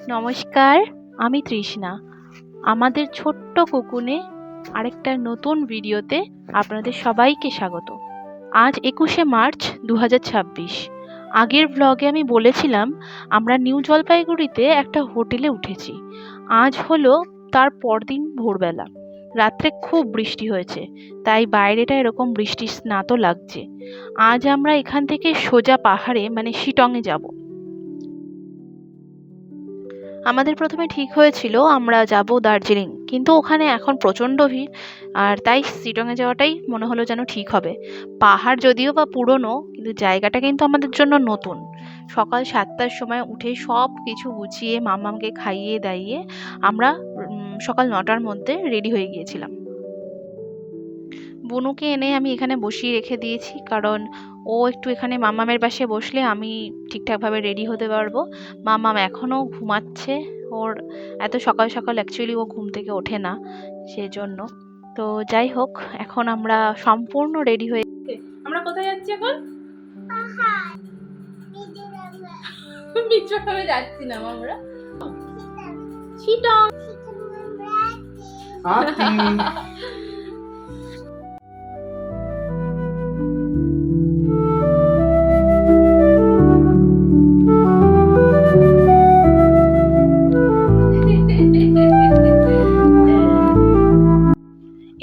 নমস্কার, আমি তৃষ্ণা। আমাদের ছোট্ট কুকুনে আরেকটা নতুন ভিডিওতে আপনাদের সবাইকে স্বাগত। আজ 21শে মার্চ 2026। আগের ব্লগে আমি বলেছিলাম আমরা নিউ জলপাইগুড়িতে একটা হোটেলে উঠেছি। আজ হলো তার পরদিন ভোরবেলা। রাত্রে খুব বৃষ্টি হয়েছে, তাই বাইরেটা এরকম বৃষ্টি স্নাত লাগছে। আজ আমরা এখান থেকে সোজা পাহাড়ে মানে শিটংয়ে যাব। আমাদের প্রথমে ঠিক হয়েছিল আমরা যাব দার্জিলিং, কিন্তু ওখানে এখন প্রচণ্ড ভিড়, আর তাই শিটংয়ে যাওয়াটাই মনে হলো যেন ঠিক হবে। পাহাড় যদিও বা পুরনো, কিন্তু জায়গাটা কিন্তু আমাদের জন্য নতুন। সকাল 7টার সময় উঠে সব কিছু গুছিয়ে মাম্মামকে খাইয়ে দাইয়ে আমরা সকাল 9টার মধ্যে রেডি হয়ে গিয়েছিলাম। বুনুকে এনে আমি এখানে বসিয়ে রেখে দিয়েছি, কারণ ও একটু এখানে মাম্মামের পাশে বসলে আমি ঠিকঠাকভাবে রেডি হতে পারবো। মাম্মাম এখনও ঘুমাচ্ছে, ওর এত সকাল সকাল অ্যাকচুয়ালি ও ঘুম থেকে ওঠে না, সেজন্য। তো যাই হোক, এখন আমরা সম্পূর্ণ রেডি হয়ে আমরা কোথায় যাচ্ছি এখন? মিত্রভাবে যাচ্ছি না আমরা, শিটং।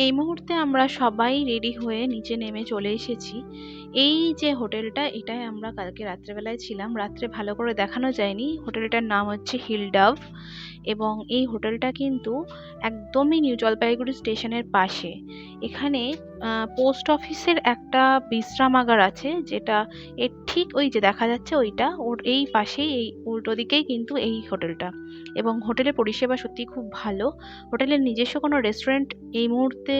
এই মুহূর্তে আমরা সবাই রেডি হয়ে নিচে নেমে চলে এসেছি। এই যে হোটেলটা, এটাই আমরা কালকে রাত্রেবেলায় ছিলাম। রাত্রে ভালো করে দেখানো যায়নি। হোটেলটার নাম হচ্ছে হিলডাভ, এবং এই হোটেলটা কিন্তু একদমই নিউ জলপাইগুড়ি স্টেশনের পাশে। এখানে পোস্ট অফিসের একটা বিশ্রামাগার আছে, যেটা এর ঠিক ওই যে দেখা যাচ্ছে ওইটা, ওর এই পাশেই, এই উল্টো দিকেই কিন্তু এই হোটেলটা। এবং হোটেলের পরিষেবা সত্যি খুব ভালো। হোটেলের নিজস্ব কোনো রেস্টুরেন্ট এই মুহূর্তে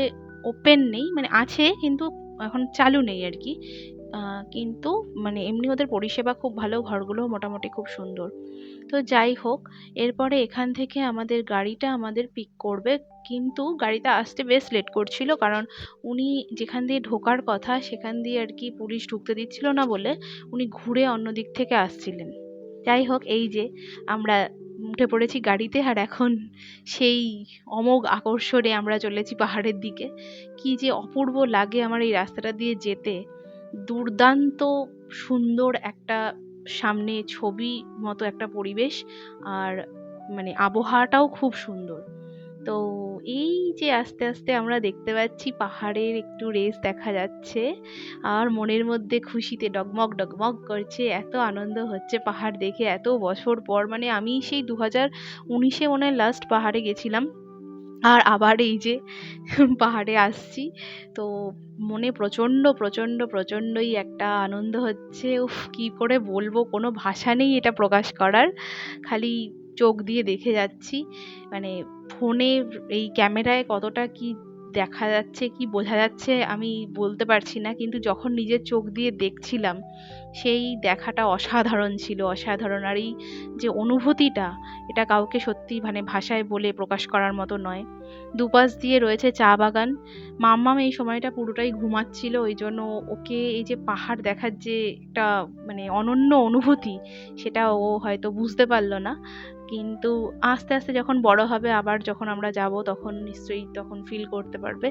ওপেন নেই, মানে আছে কিন্তু এখন চালু নেই আর কি। কিন্তু মানে এমনি ওদের পরিষেবা খুব ভালো, ঘরগুলো মোটামুটি খুব সুন্দর। তো যাই হোক, এরপরে এখান থেকে আমাদের গাড়িটা আমাদের পিক করবে, কিন্তু গাড়িটা আসতে বেশ লেট করছিল, কারণ উনি যেখান দিয়ে ঢোকার কথা সেখান দিয়ে আর কি পুলিশ ঢুকতে দিচ্ছিল না বলে উনি ঘুরে অন্য দিক থেকে আসছিলেন। যাই হোক, এই যে আমরা উঠে পড়েছি গাড়িতে, আর এখন সেই অমোঘ আকর্ষণে আমরা চলেছি পাহাড়ের দিকে। কি যে অপূর্ব লাগে আমার এই রাস্তাটা দিয়ে যেতে। দুর্দান্ত সুন্দর একটা সামনে ছবি মতো একটা পরিবেশ, আর মানে আবহাওয়াটাও খুব সুন্দর। তো এই যে আস্তে আস্তে আমরা দেখতে পাচ্ছি পাহাড়ের একটু রেস দেখা যাচ্ছে, আর মনের মধ্যে খুশিতে ডগমগ ডগমগ করছে, এত আনন্দ হচ্ছে পাহাড় দেখে এত বছর পর। মানে আমি সেই 2019-এ মনে হয় লাস্ট পাহাড়ে গেছিলাম, আর আবার এই যে পাহাড়ে আসছি। তো মনে প্রচণ্ড প্রচণ্ড প্রচণ্ডই একটা আনন্দ হচ্ছে। উফ, কি করে বলবো, কোনো ভাষা নেই এটা প্রকাশ করার, খালি চোখ দিয়ে দেখে যাচ্ছি। মানে ফোনে এই ক্যামেরায় কতটা কি দেখা যাচ্ছে, কি বোঝা যাচ্ছে আমি বলতে পারছি না, কিন্তু যখন নিজের চোখ দিয়ে দেখছিলাম সেই দেখাটা অসাধারণ ছিল, অসাধারণ। আর এই যে অনুভূতিটা, এটা কাউকে সত্যি মানে ভাষায় বলে প্রকাশ করার মতো নয়। দুপাশ দিয়ে রয়েছে চা বাগান। মাম্মাম এই সময়টা পুরোটাই ঘুমাচ্ছিল, ওই জন্য ওকে এই যে পাহাড় দেখার যে একটা মানে অনন্য অনুভূতি, সেটা ও হয়তো বুঝতে পারলো না, কিন্তু আস্তে আস্তে যখন বড় হবে, আবার যখন আমরা যাব, তখন নিশ্চয়ই তখন ফিল করতে পারবে।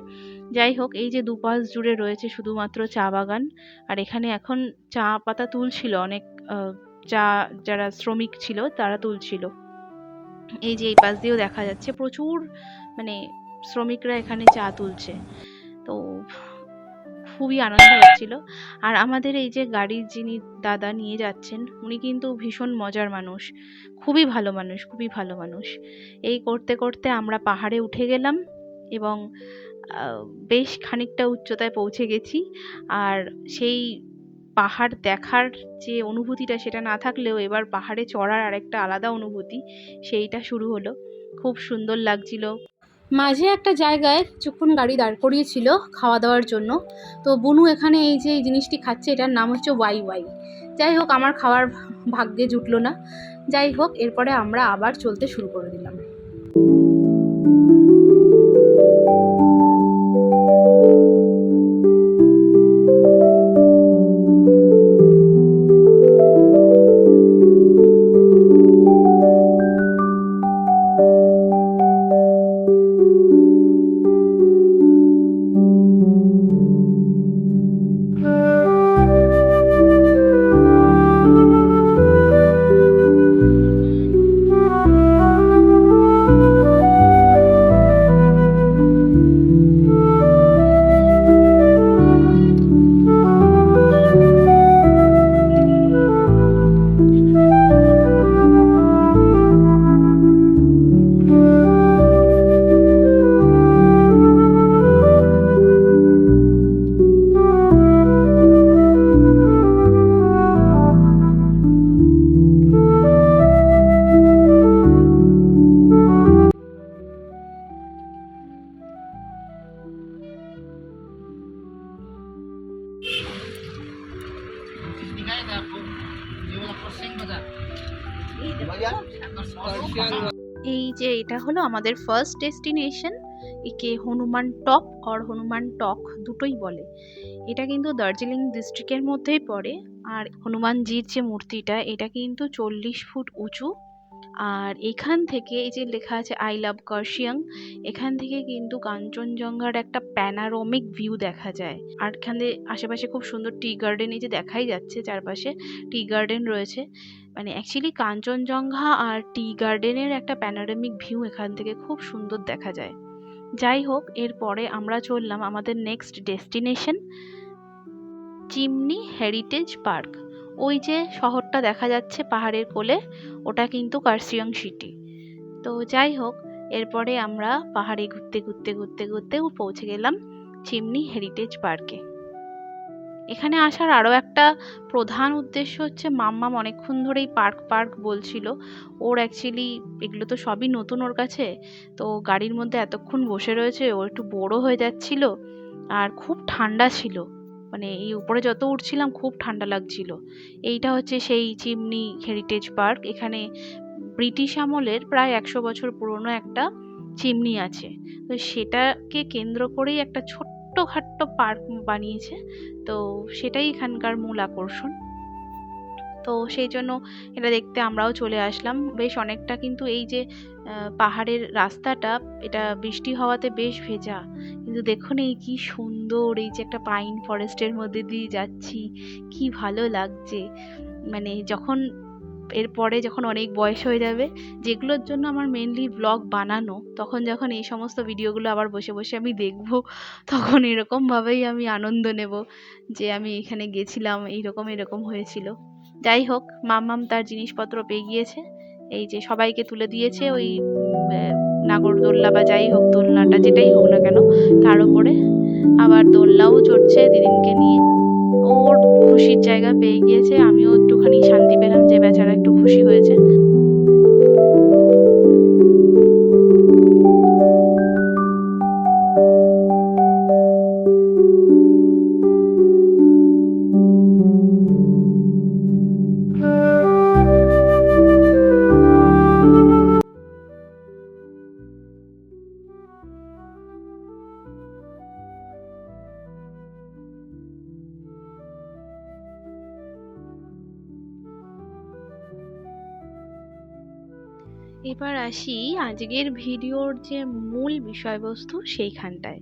যাই হোক, এই যে দুপাশ জুড়ে রয়েছে শুধুমাত্র চা বাগান, আর এখানে এখন চা পাতা তুলছিল অনেক, চা যারা শ্রমিক ছিল তারা তুলছিল। এই যে এই পাশ দিয়েও দেখা যাচ্ছে প্রচুর মানে শ্রমিকরা এখানে চা তুলছে। তো খুবই আনন্দ হচ্ছিল। আর আমাদের এই যে গাড়ির যিনি দাদা নিয়ে যাচ্ছেন, উনি কিন্তু ভীষণ মজার মানুষ, খুবই ভালো মানুষ, খুবই ভালো মানুষ। এই করতে করতে আমরা পাহাড়ে উঠে গেলাম, এবং বেশ খানিকটা উচ্চতায় পৌঁছে গেছি। আর সেই পাহাড় দেখার যে অনুভূতিটা, সেটা না থাকলেও এবার পাহাড়ে চড়ার আরেকটা আলাদা অনুভূতি, সেইটা শুরু হলো। খুব সুন্দর লাগছিল। মাঝে একটা জায়গায় কিছুক্ষণ গাড়ি দাঁড় করিয়েছিল খাওয়া দাওয়ার জন্য। তো বুনু এখানে এই যে এই জিনিসটি খাচ্ছে, এটার নাম হচ্ছে ওয়াই ওয়াই। যাই হোক, আমার খাওয়ার ভাগ্যে জুটলো না। যাই হোক, এরপরে আমরা আবার চলতে শুরু করে দিলাম। এই যে এটা হলো আমাদের ফার্স্ট ডেস্টিনেশন। একে হনুমান টপ আর হনুমান টক দুটোই বলে। এটা কিন্তু দার্জিলিং ডিস্ট্রিক্টের মধ্যেই পড়ে। আর হনুমানজির যে মূর্তিটা, এটা কিন্তু 40 ফুট উঁচু। আর এখান থেকে এই যে লেখা আছে আই লাভ কার্শিয়াং, এখান থেকে কিন্তু কাঞ্চনজঙ্ঘার একটা প্যানারোমিক ভিউ দেখা যায়। আর এখানে আশেপাশে খুব সুন্দর টি গার্ডেন, এই যে দেখাই যাচ্ছে চারপাশে টি গার্ডেন রয়েছে। মানে অ্যাকচুয়ালি কাঞ্চনজঙ্ঘা আর টি গার্ডেনের একটা প্যানারোমিক ভিউ এখান থেকে খুব সুন্দর দেখা যায়। যাই হোক, এরপরে আমরা চললাম আমাদের next destination chimney heritage park. ওই যে শহরটা দেখা যাচ্ছে পাহাড়ের কোলে, ওটা কিন্তু কার্শিয়ং সিটি। তো যাই হোক, এরপরে আমরা পাহাড়ে ঘুরতে ঘুরতে ঘুরতে ঘুরতে পৌঁছে গেলাম চিমনি হেরিটেজ পার্কে। এখানে আসার আরও একটা প্রধান উদ্দেশ্য হচ্ছে মাম্মাম অনেকক্ষণ ধরেই পার্ক পার্ক বলছিল। ওর অ্যাকচুয়ালি এগুলো তো সবই নতুন ওর কাছে, তো গাড়ির মধ্যে এতক্ষণ বসে রয়েছে, ও একটু বোরও হয়ে যাচ্ছিল। আর খুব ঠান্ডা ছিল, মানে এই উপরে যত উঠছিলাম খুব ঠান্ডা লাগছিল। এইটা হচ্ছে সেই চিমনি হেরিটেজ পার্ক। এখানে ব্রিটিশ আমলের প্রায় 100 বছর পুরনো একটা চিমনি আছে, তো সেটাকে কেন্দ্র করেই একটা ছোট্টখাট্ট পার্ক বানিয়েছে। তো সেটাই এখানকার মূল আকর্ষণ। তো সেই জন্য এটা দেখতে আমরাও চলে আসলাম। বেশ অনেকটা কিন্তু এই যে পাহাড়ের রাস্তাটা, এটা বৃষ্টি হওয়াতে বেশ ভেজা, কিন্তু দেখুন এই কি সুন্দর, এই যে একটা পাইন ফরেস্টের মধ্যে দিয়ে যাচ্ছি, কি ভালো লাগছে। মানে এরপরে যখন অনেক বয়স হয়ে যাবে, যেগুলোর জন্য আমার মেনলি ব্লগ বানানো, তখন যখন এই সমস্ত ভিডিওগুলো আবার বসে বসে আমি দেখব, তখন এরকম ভাবেই আমি আনন্দ নেব যে আমি এখানে গেছিলাম, এইরকম এরকম হয়েছিল। যাই হোক, মাম্মাম তার জিনিসপত্র পেয়ে গিয়েছে। এই যে সবাইকে তুলে দিয়েছে ওই নাগরদোল্লা বা যাই হোক, দোলনাটা যেটাই হোক না কেন, তার উপরে আবার দোলনাও চড়ছে দিদিনকে নিয়ে। ওর খুশির জায়গা পেয়ে গিয়েছে, আমিও একটুখানি শান্তি পেলাম যে বেচারা একটু খুশি হয়েছে। এবার আসি আজকের ভিডিওর যে মূল বিষয়বস্তু সেইখানটায়।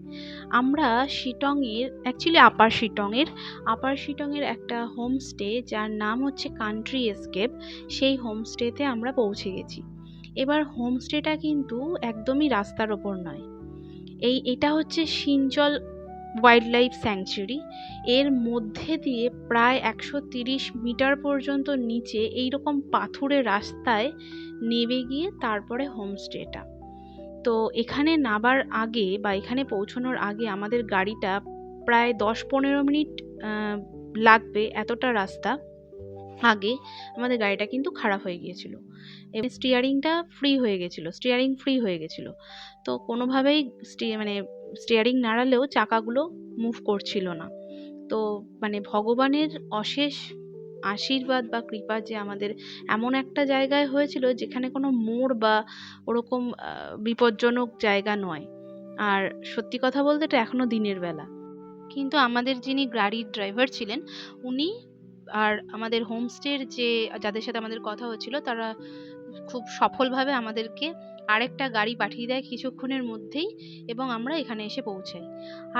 আমরা শিটংয়ের অ্যাকচুয়ালি আপার শিটংয়ের একটা হোমস্টে যার নাম হচ্ছে কান্ট্রি এসকেপ, সেই হোমস্টেতে আমরা পৌঁছে গেছি। এবার হোমস্টেটা কিন্তু একদমই রাস্তার ওপর নয়, এটা হচ্ছে সিনচল ওয়াইল্ড লাইফ স্যাংচুয়ারি। এর মধ্যে দিয়ে প্রায় 130 মিটার পর্যন্ত নিচে এইরকম পাথুরে রাস্তায় নেমে গিয়ে তারপরে হোমস্টেটা। তো এখানে নামার আগে বা এখানে পৌঁছানোর আগে আমাদের গাড়িটা প্রায় 10-15 মিনিট লাগবে, এতটা রাস্তা আগে আমাদের গাড়িটা কিন্তু খারাপ হয়ে গিয়েছিল। এবং স্টিয়ারিং ফ্রি হয়ে গেছিলো। তো কোনোভাবেই মানে স্টিয়ারিং নাড়ালেও চাকাগুলো মুভ করছিল না। তো মানে ভগবানের অশেষ আশীর্বাদ বা কৃপা যে আমাদের এমন একটা জায়গায় হয়েছিল যেখানে কোনো মোড় বা ওরকম বিপজ্জনক জায়গা নয়। আর সত্যি কথা বলতে এটা এখনো দিনের বেলা, কিন্তু আমাদের যিনি গাড়ির ড্রাইভার ছিলেন, উনি আর আমাদের হোমস্টের যাদের সাথে আমাদের কথা হচ্ছিল, তারা খুব সফলভাবে আমাদেরকে আরেকটা গাড়ি পাঠিয়ে দেয় কিছুক্ষণের মধ্যেই, এবং আমরা এখানে এসে পৌঁছাই।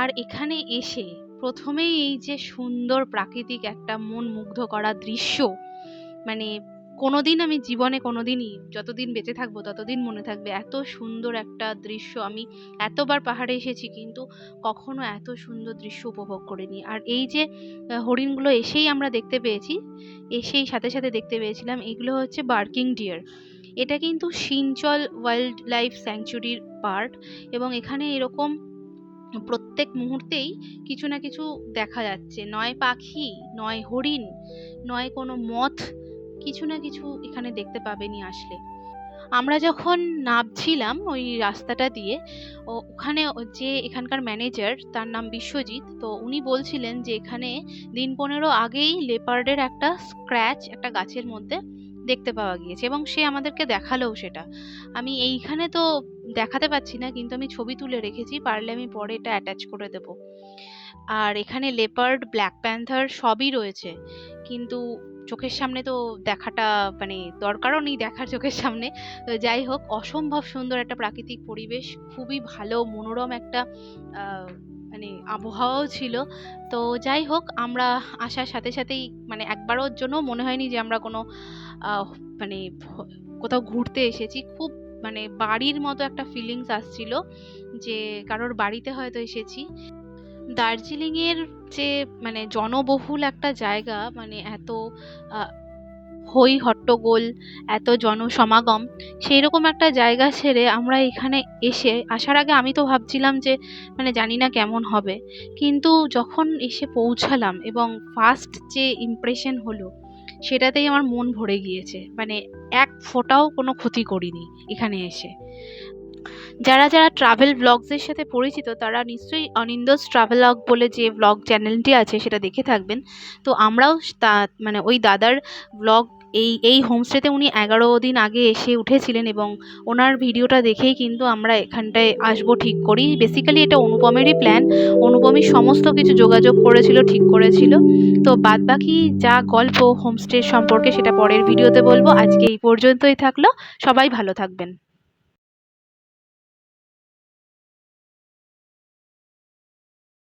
আর এখানে এসে প্রথমেই এই যে সুন্দর প্রাকৃতিক একটা মন মুগ্ধ করা দৃশ্য, মানে কোনোদিন আমি জীবনে কোনোদিনই যতদিন বেঁচে থাকবো ততদিন মনে থাকবে। এত সুন্দর একটা দৃশ্য, আমি এতবার পাহাড়ে এসেছি কিন্তু কখনো এত সুন্দর দৃশ্য উপভোগ করিনি। আর এই যে হরিণগুলো এসেই আমরা দেখতে পেয়েছি, এসেই সাথে সাথে দেখতে পেয়েছিলাম, এগুলো হচ্ছে বার্কিং ডিয়ার। এটা কিন্তু সিনচল ওয়াইল্ড লাইফ স্যাংচুয়ারির পার্ট, এবং এখানে এরকম প্রত্যেক মুহূর্তেই কিছু না কিছু দেখা যাচ্ছে, নয় পাখি, নয় হরিণ, নয় কোনো মথ, কিছু না কিছু এখানে দেখতে পাবেনই আসলে। আমরা যখন নামছিলাম ওই রাস্তাটা দিয়ে, ওখানে যে এখানকার ম্যানেজার, তার নাম বিশ্বজিৎ, তো উনি বলছিলেন যে এখানে দিন 15 আগেই লেপার্ডের একটা স্ক্র্যাচ একটা গাছের মধ্যে দেখতে পাওয়া গিয়েছে, এবং সে আমাদেরকে দেখালোও সেটা। আমি এইখানে তো দেখাতে পাচ্ছি না, কিন্তু আমি ছবি তুলে রেখেছি, পারলে আমি পরে এটা অ্যাটাচ করে দেবো। আর এখানে লেপার্ড, ব্ল্যাক প্যান্থার সবই রয়েছে, কিন্তু চোখের সামনে তো দেখাটা মানে দরকারও নেই দেখার চোখের সামনে। তো যাই হোক, অসম্ভব সুন্দর একটা প্রাকৃতিক পরিবেশ, খুবই ভালো মনোরম একটা আহ, মানে আবহাওয়াও ছিল। তো যাই হোক, আমরা আসার সাথে সাথেই মানে একবারের জন্য মনে হয়নি যে আমরা কোনো আহ, মানে কোথাও ঘুরতে এসেছি। খুব মানে বাড়ির মতো একটা ফিলিংস আসছিল, যে কারোর বাড়িতে হয়তো এসেছি। দার্জিলিং এর যে মানে জনবহুল একটা জায়গা, মানে এত আহ, হই হট্টগোল, এত জনসমাগম, সেই রকম একটা জায়গা ছেড়ে আমরা এখানে আসার আগে আমি তো ভাবছিলাম যে মানে জানি না কেমন হবে, কিন্তু যখন এসে পৌঁছালাম এবং ফার্স্ট যে ইমপ্রেশন হলো, সেটাতেই আমার মন ভরে গিয়েছে। মানে এক ফোঁটাও কোনো ক্ষতি করিনি এখানে এসে। যারা যারা ট্রাভেল ব্লগসের সাথে পরিচিত, তারা নিশ্চয়ই অনিন্দাস ট্রাভেলগ বলে যে ব্লগ চ্যানেলটি আছে সেটা দেখে থাকবেন। তো আমরাও মানে ওই দাদার ব্লগ, এই হোমস্টেতে উনি 11 দিন আগে এসে উঠেছিলেন, এবং ওনার ভিডিওটা দেখেই কিন্তু আমরা এখানটায় আসবো ঠিক করি। বেসিক্যালি এটা অনুপমেরই প্ল্যান, অনুপমই সমস্ত কিছু যোগাযোগ করেছিল, ঠিক করেছিল। তো বাদবাকি যা গল্প হোমস্টে সম্পর্কে সেটা পরের ভিডিওতে বলবো। আজকে এই পর্যন্তই থাকলো, সবাই ভালো থাকবেন।